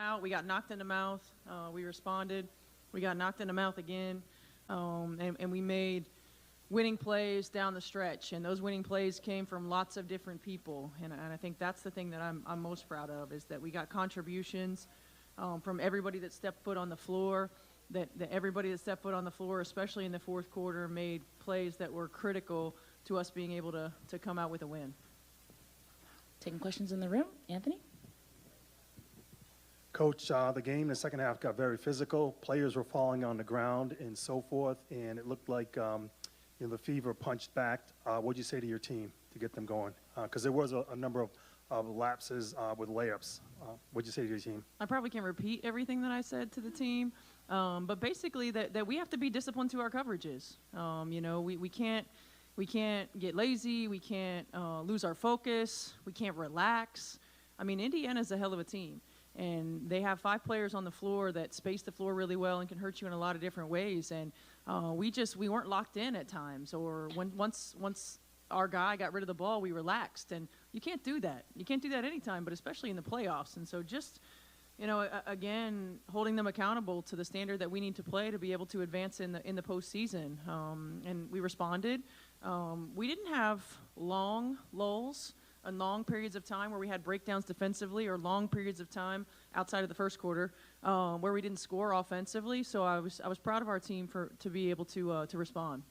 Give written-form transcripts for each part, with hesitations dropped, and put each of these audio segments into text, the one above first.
out. We got knocked in the mouth. We responded. We got knocked in the mouth again. And we made winning plays down the stretch. And those winning plays came from lots of different people. And I think that's the thing that I'm most proud of, is that we got contributions from everybody that stepped foot on the floor, that everybody that stepped foot on the floor, especially in the fourth quarter, made plays that were critical to us being able to come out with a win. Taking questions in the room. Anthony? Coach, the game in the second half got very physical. Players were falling on the ground and so forth, and it looked like the Fever punched back. What did you say to your team to get them going? Because there was a number of lapses with layups. What did you say to your team? I probably can't repeat everything that I said to the team, but basically that we have to be disciplined to our coverages. We can't get lazy. We can't lose our focus. We can't relax. I mean, Indiana's a hell of a team. And they have 5 players on the floor that space the floor really well and can hurt you in a lot of different ways. And we weren't locked in at times. Or once our guy got rid of the ball, we relaxed. And you can't do that. You can't do that anytime, but especially in the playoffs. And so just, again, holding them accountable to the standard that we need to play to be able to advance in the postseason. And we responded. We didn't have long lulls and long periods of time where we had breakdowns defensively, or long periods of time outside of the first quarter where we didn't score offensively. So I was proud of our team to be able to respond.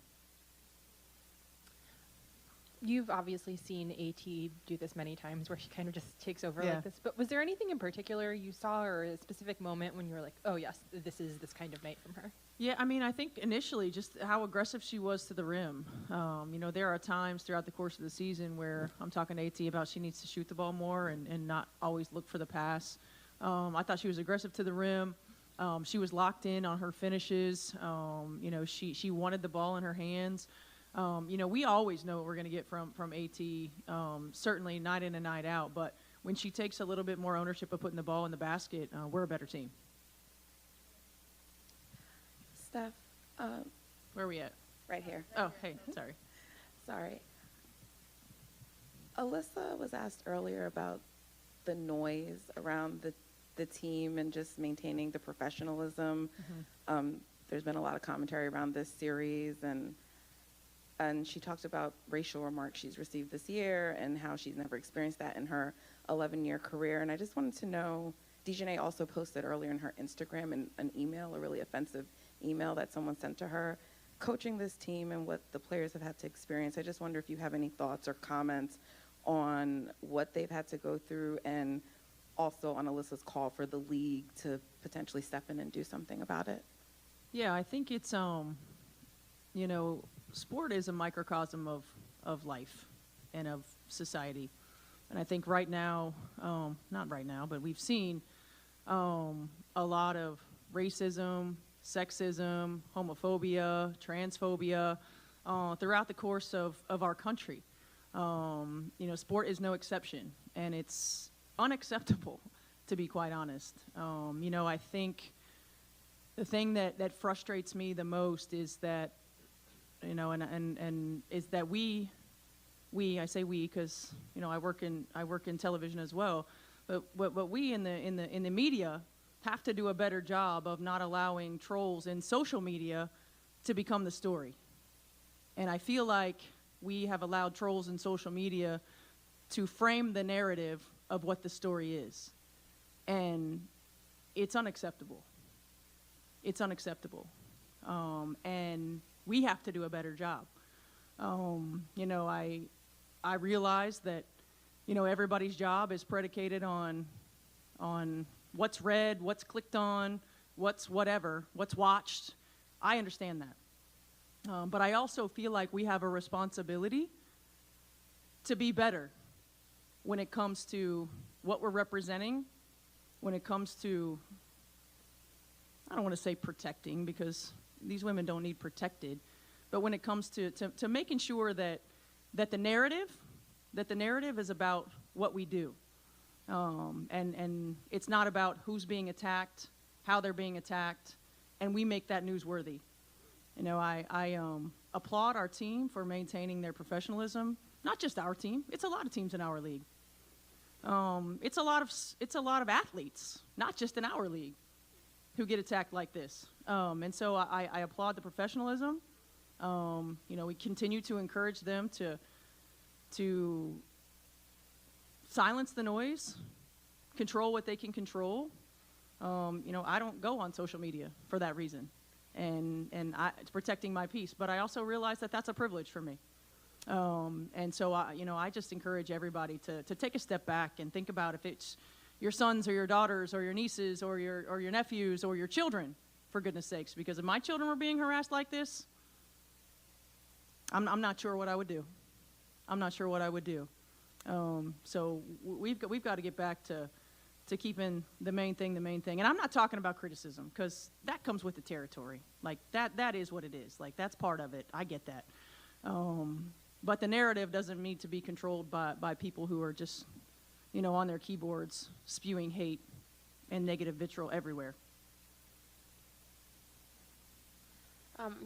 You've obviously seen AT do this many times, where she kind of just takes over Yeah. like this. But was there anything in particular you saw, or a specific moment when you were like, oh yes, this is this kind of night from her? Yeah, I mean, I think initially just how aggressive she was to the rim. There are times throughout the course of the season where I'm talking to AT about she needs to shoot the ball more and not always look for the pass. I thought she was aggressive to the rim. She was locked in on her finishes. She wanted the ball in her hands. We always know what we're going to get from AT, certainly night in and night out. But when she takes a little bit more ownership of putting the ball in the basket, we're a better team. Steph, Where are we at? right here. Oh, hey, sorry. Sorry. Alyssa was asked earlier about the noise around the team and just maintaining the professionalism. There's been a lot of commentary around this series, and she talked about racial remarks she's received this year and how she's never experienced that in her 11-year career. And I just wanted to know, Dejanay also posted earlier in her Instagram an email, a really offensive email that someone sent to her, coaching this team and what the players have had to experience. I just wonder if you have any thoughts or comments on what they've had to go through, and also on Alyssa's call for the league to potentially step in and do something about it. Yeah, I think it's, sport is a microcosm of life and of society. And I think right now, not right now, but we've seen a lot of racism, sexism, homophobia, transphobia throughout the course of our country. Sport is no exception, and it's unacceptable, to be quite honest. I think the thing that frustrates me the most is that, and is that we, I say we because, I work in television as well, but we in the media have to do a better job of not allowing trolls in social media to become the story. And I feel like we have allowed trolls in social media to frame the narrative of what the story is. And it's unacceptable. It's unacceptable. And we have to do a better job. I realize that, everybody's job is predicated on what's read, what's clicked on, what's whatever, what's watched. I understand that. But I also feel like we have a responsibility to be better when it comes to what we're representing, when it comes to, I don't want to say protecting, because these women don't need protected, but when it comes to making sure that the narrative is about what we do. And it's not about who's being attacked, how they're being attacked, and we make that newsworthy. I applaud our team for maintaining their professionalism. Not just our team, it's a lot of teams in our league. it's a lot of athletes, not just in our league, who get attacked like this. And so I applaud the professionalism. We continue to encourage them to silence the noise, control what they can control. I don't go on social media for that reason, and it's protecting my peace. But I also realize that that's a privilege for me. And so I just encourage everybody to take a step back and think about if it's your sons or your daughters or your nieces or your nephews or your children, for goodness sakes. Because if my children were being harassed like this, I'm not sure what I would do. I'm not sure what I would do. So we've got to get back to keeping the main thing. And I'm not talking about criticism, because that comes with the territory. Like that is what it is. Like that's part of it. I get that. But the narrative doesn't need to be controlled by people who are just, on their keyboards spewing hate and negative vitriol everywhere.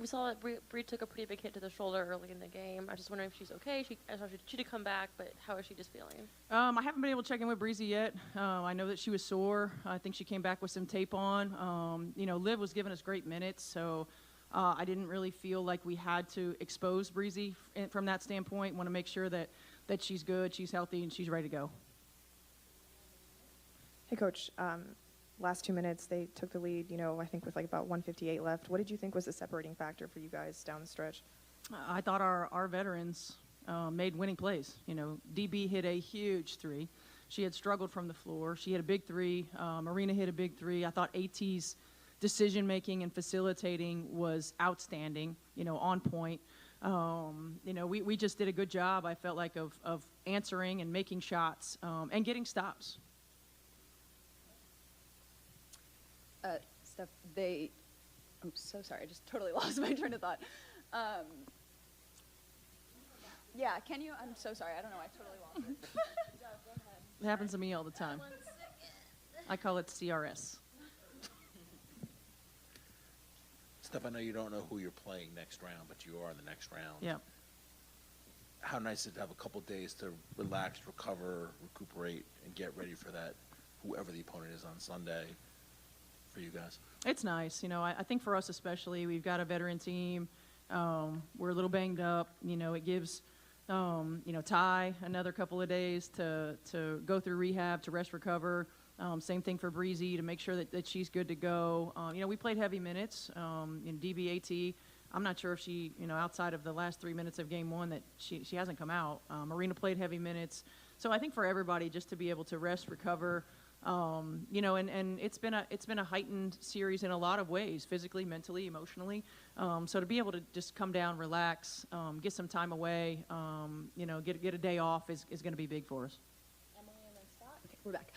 We saw that Bree took a pretty big hit to the shoulder early in the game. I was just wondering if she's okay. She did come back, but how is she just feeling? I haven't been able to check in with Breezy yet. I know that she was sore. I think she came back with some tape on. Liv was giving us great minutes, so I didn't really feel like we had to expose Breezy from that standpoint. Want to make sure that she's good, she's healthy, and she's ready to go. Hey, Coach. Last 2 minutes, they took the lead, I think with like about 1:58 left. What did you think was the separating factor for you guys down the stretch? I thought our veterans made winning plays. DB hit a huge three. She had struggled from the floor. She hit a big three. Marina hit a big three. I thought AT's decision-making and facilitating was outstanding, on point. We just did a good job, I felt like, of answering and making shots and getting stops. Steph, I'm so sorry, I just totally lost my train of thought. I'm so sorry, I don't know, I totally lost it. It happens to me all the time. I call it CRS. Steph, I know you don't know who you're playing next round, but you are in the next round. Yeah. How nice is it to have a couple days to relax, recover, recuperate, and get ready for that, whoever the opponent is on Sunday, for you guys? It's nice. I think for us especially, we've got a veteran team. We're a little banged up. It gives, Ty another couple of days to go through rehab, to rest, recover. Same thing for Breezy, to make sure that she's good to go. We played heavy minutes in DBAT. I'm not sure if she, outside of the last 3 minutes of game one, that she hasn't come out. Marina played heavy minutes. So I think for everybody, just to be able to rest, recover, and it's been a heightened series in a lot of ways, physically, mentally, emotionally. So to be able to just come down, relax, get some time away, get a day off is going to be big for us. Okay, we're back.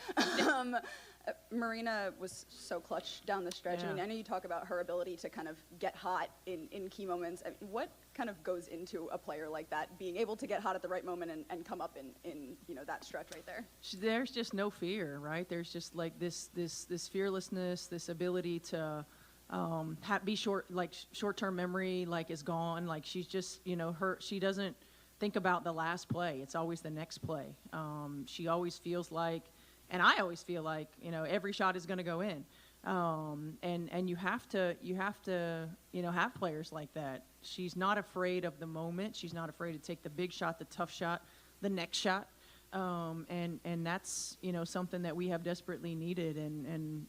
Marina was so clutch down the stretch. Yeah. I know you talk about her ability to kind of get hot in key moments. What kind of goes into a player like that, being able to get hot at the right moment and come up in that stretch right there? There's just no fear, right? There's just like this fearlessness, this ability to be short-term memory, is gone. Like she's just, she doesn't think about the last play. It's always the next play. She always feels like, and I always feel like, every shot is going to go in. And you have to, have players like that. She's not afraid of the moment. She's not afraid to take the big shot, the tough shot, the next shot. And that's, something that we have desperately needed. And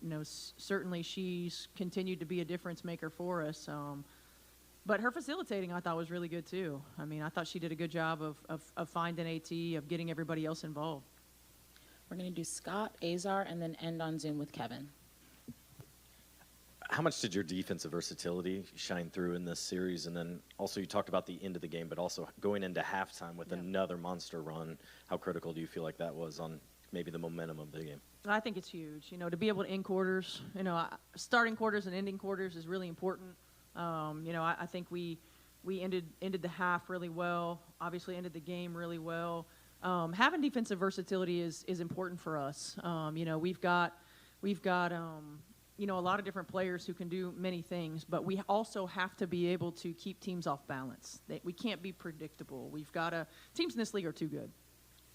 certainly she's continued to be a difference maker for us. But her facilitating, I thought, was really good too. I thought she did a good job of finding AT, of getting everybody else involved. We're going to do Scott, Azar, and then end on Zoom with Kevin. How much did your defensive versatility shine through in this series? And then also you talked about the end of the game, but also going into halftime with another monster run. How critical do you feel like that was on maybe the momentum of the game? I think it's huge. To be able to end quarters, starting quarters and ending quarters is really important. I think we ended the half really well, obviously ended the game really well. Having defensive versatility is important for us. We've got a lot of different players who can do many things, but we also have to be able to keep teams off balance. We can't be predictable. Teams in this league are too good.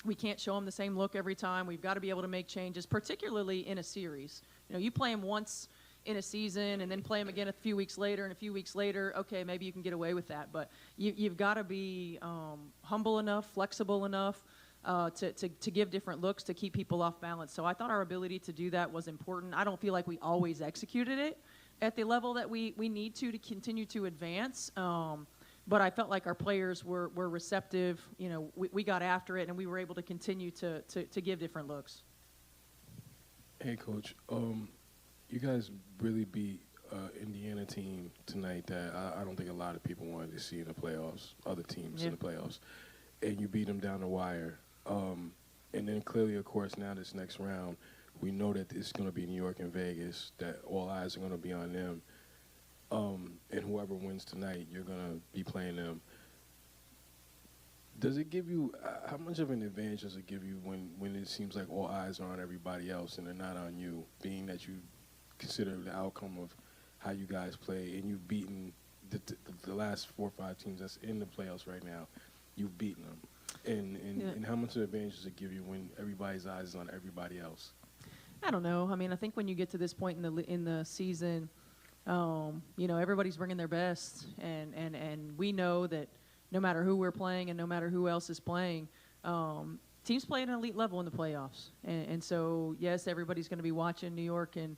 We can't show them the same look every time. We've got to be able to make changes, particularly in a series. You know, you play them once in a season and then play them again a few weeks later, and a few weeks later, okay, maybe you can get away with that. But you've got to be humble enough, flexible enough to give different looks to keep people off balance. So I thought our ability to do that was important. I don't feel like we always executed it at the level that we need to continue to advance. But I felt like our players were receptive. You know, we got after it, and we were able to continue to give different looks. Hey, Coach. You guys really beat Indiana team tonight that I don't think a lot of people wanted to see in the playoffs, other teams in the playoffs. And you beat them down the wire. And then clearly, of course, now this next round, we know that it's going to be New York and Vegas, that all eyes are going to be on them. And whoever wins tonight, you're going to be playing them. Does it give you, how much of an advantage does it give you when it seems like all eyes are on everybody else and they're not on you, being that you consider the outcome of how you guys play and you've beaten the last 4 or 5 teams that's in the playoffs right now, you've beaten them. And how much of an advantage does it give you when everybody's eyes is on everybody else? I don't know. I mean, I think when you get to this point in the season, you know, everybody's bringing their best, and we know that no matter who we're playing and no matter who else is playing, teams play at an elite level in the playoffs. And so, yes, everybody's going to be watching New York and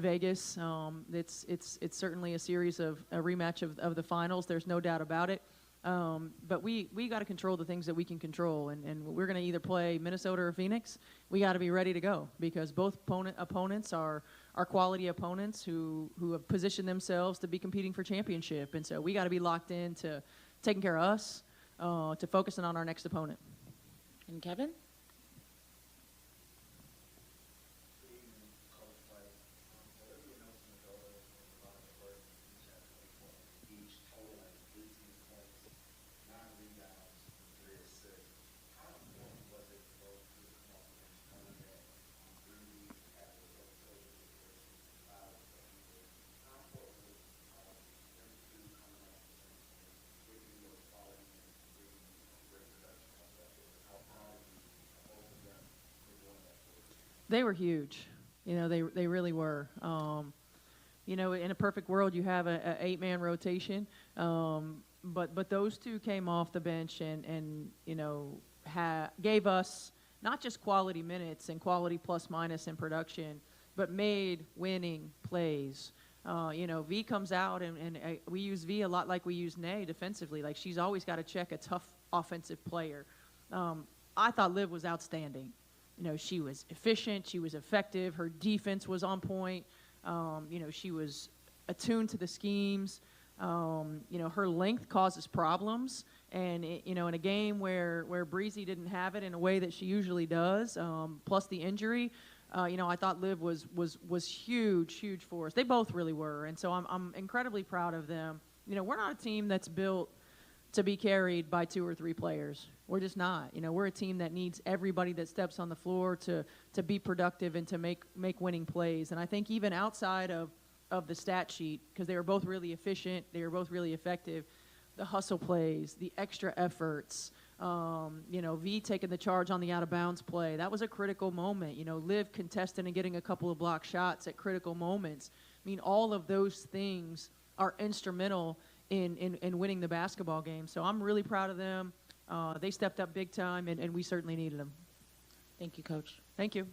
Vegas. It's certainly a series of a rematch of the finals. There's no doubt about it. But we got to control the things that we can control, and we're going to either play Minnesota or Phoenix. We got to be ready to go because both opponents are quality opponents who have positioned themselves to be competing for championship, and so we got to be locked in to taking care of us, to focusing on our next opponent. And Kevin? They were huge. You know, they really were. You know, in a perfect world, you have a 8-man rotation, but those two came off the bench and you know, gave us not just quality minutes and quality plus minus in production, but made winning plays. You know, V comes out and we use V a lot like we use Nay defensively. Like, she's always got to check a tough offensive player. I thought Liv was outstanding. You know, she was efficient, she was effective, her defense was on point. You know, she was attuned to the schemes. You know, her length causes problems. And, you know, in a game where Breezy didn't have it in a way that she usually does, plus the injury, you know, I thought Liv was huge for us. They both really were. And so I'm incredibly proud of them. You know, we're not a team that's built to be carried by 2 or 3 players. We're just not. You know, we're a team that needs everybody that steps on the floor to be productive and to make winning plays. And I think even outside of the stat sheet, because they were both really efficient, they were both really effective, the hustle plays, the extra efforts, you know, V taking the charge on the out-of-bounds play, that was a critical moment. You know, Liv contesting and getting a couple of block shots at critical moments. I mean, all of those things are instrumental in winning the basketball game. So I'm really proud of them. They stepped up big time, and we certainly needed them. Thank you, Coach. Thank you.